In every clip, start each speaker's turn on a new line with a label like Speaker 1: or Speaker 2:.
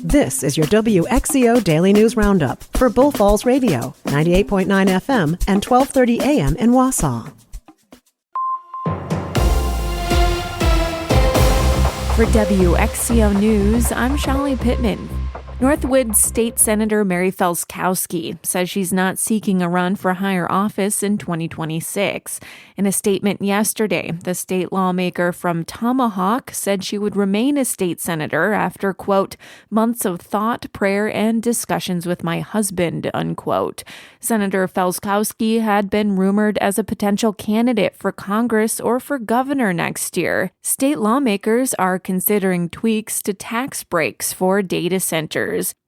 Speaker 1: This is your WXCO Daily News Roundup for Bull Falls Radio, 98.9 FM and 1230 AM in Wausau.
Speaker 2: For WXCO News, I'm Shali Pittman. Northwood State Senator Mary Felskowski says she's not seeking a run for higher office in 2026. In a statement yesterday, the state lawmaker from Tomahawk said she would remain a state senator after, quote, months of thought, prayer, and discussions with my husband, unquote. Senator Felskowski had been rumored as a potential candidate for Congress or for governor next year. State lawmakers are considering tweaks to tax breaks for data centers.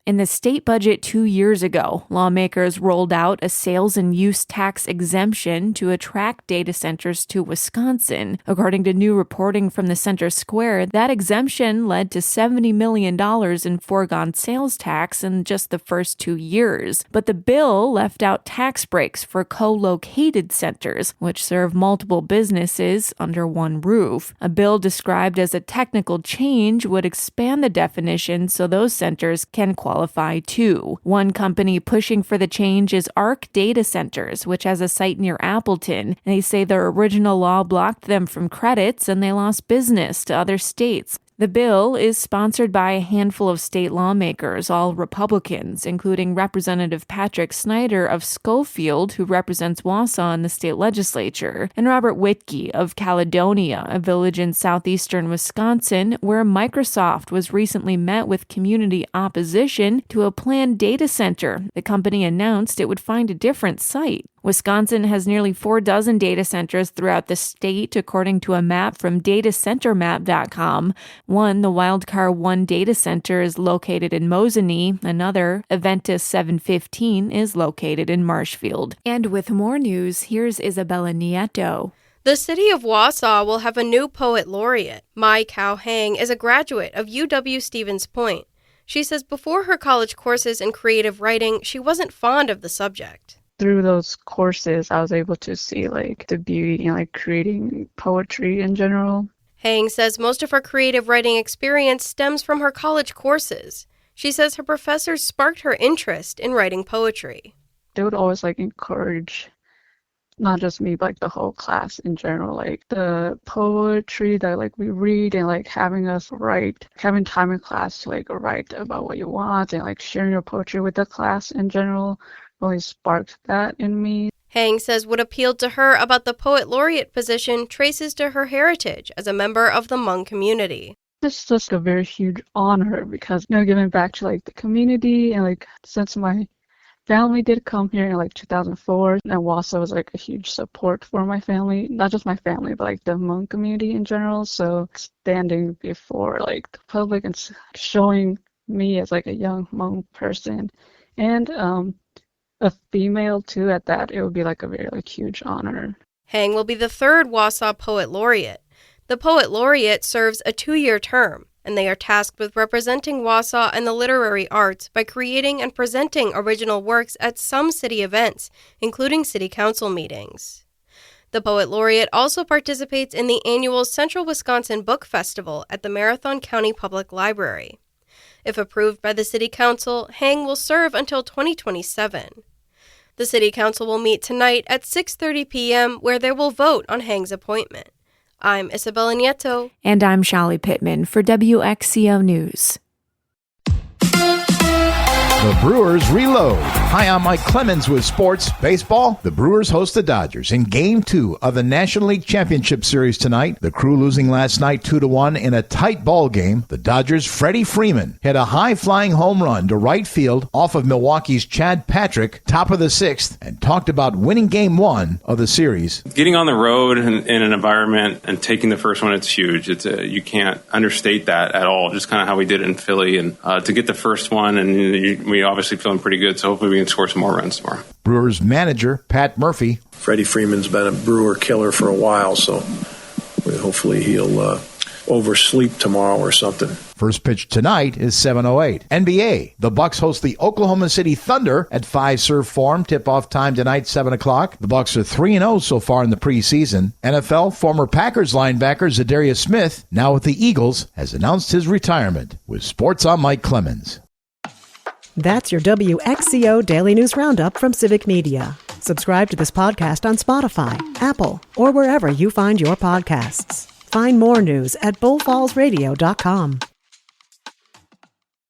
Speaker 2: In the state budget 2 years ago, lawmakers rolled out a sales and use tax exemption to attract data centers to Wisconsin. According to new reporting from the Center Square, that exemption led to $70 million in foregone sales tax in just the first 2 years. But the bill left out tax breaks for co-located centers, which serve multiple businesses under one roof. A bill described as a technical change would expand the definition so those centers can qualify too. One company pushing for the change is Arc Data Centers, which has a site near Appleton. They say their original law blocked them from credits and they lost business to other states. The bill is sponsored by a handful of state lawmakers, all Republicans, including Representative Patrick Snyder of Schofield, who represents Wausau in the state legislature, and Robert Whitkey of Caledonia, a village in southeastern Wisconsin, where Microsoft was recently met with community opposition to a planned data center. The company announced it would find a different site. Wisconsin has nearly 4 dozen data centers throughout the state, according to a map from datacentermap.com. One, the Wildcar 1 data center, is located in Mosinee. Another, Aventus 715, is located in Marshfield. And with more news, here's Isabella Nieto.
Speaker 3: The city of Wausau will have a new poet laureate. Mai Kao Hang is a graduate of UW-Stevens Point. She says before her college courses in creative writing, she wasn't fond of the subject.
Speaker 4: Through those courses, I was able to see the beauty in creating poetry in general.
Speaker 3: Hang says most of her creative writing experience stems from her college courses. She says her professors sparked her interest in writing poetry.
Speaker 4: They would always encourage not just me, but the whole class in general, the poetry that we read and having us write, having time in class to write about what you want and sharing your poetry with the class in general really sparked that in me.
Speaker 3: Hang says what appealed to her about the poet laureate position traces to her heritage as a member of the Hmong community.
Speaker 4: It's just a very huge honor because, giving back to the community and since my family did come here in 2004, and Wausau was a huge support for my family, not just my family, but the Hmong community in general. So standing before the public and showing me as a young Hmong person and a female too at that, it would be a very huge honor.
Speaker 3: Hang will be the third Wausau Poet Laureate. The Poet Laureate serves a 2-year term, and they are tasked with representing Wausau and the literary arts by creating and presenting original works at some city events, including city council meetings. The Poet Laureate also participates in the annual Central Wisconsin Book Festival at the Marathon County Public Library. If approved by the City Council, Hang will serve until 2027. The City Council will meet tonight at 6:30 p.m., where they will vote on Hang's appointment. I'm Isabella Nieto.
Speaker 2: And I'm Shali Pittman for WXCO News.
Speaker 5: The Brewers reload. Hi, I'm Mike Clemens with Sports Baseball. The Brewers host the Dodgers in Game 2 of the National League Championship Series tonight. The Crew losing last night 2-1 in a tight ball game. The Dodgers' Freddie Freeman hit a high-flying home run to right field off of Milwaukee's Chad Patrick, top of the 6th, and talked about winning Game 1 of the series.
Speaker 6: Getting on the road in an environment and taking the first one, it's huge. You can't understate that at all, just kind of how we did it in Philly. And to get the first one, and we obviously feeling pretty good, so hopefully we can score some more runs tomorrow.
Speaker 5: Brewers manager Pat Murphy.
Speaker 7: Freddie Freeman's been a Brewer killer for a while, so hopefully he'll oversleep tomorrow or something.
Speaker 5: First pitch tonight is 7:08. NBA. The Bucks host the Oklahoma City Thunder at Fiserv Forum. Tip-off time tonight, 7 o'clock. The Bucks are 3-0 so far in the preseason. NFL former Packers linebacker Zadarius Smith, now with the Eagles, has announced his retirement. With sports, I'm Mike Clemens.
Speaker 1: That's your WXCO Daily News Roundup from Civic Media. Subscribe to this podcast on Spotify, Apple, or wherever you find your podcasts. Find more news at bullfallsradio.com.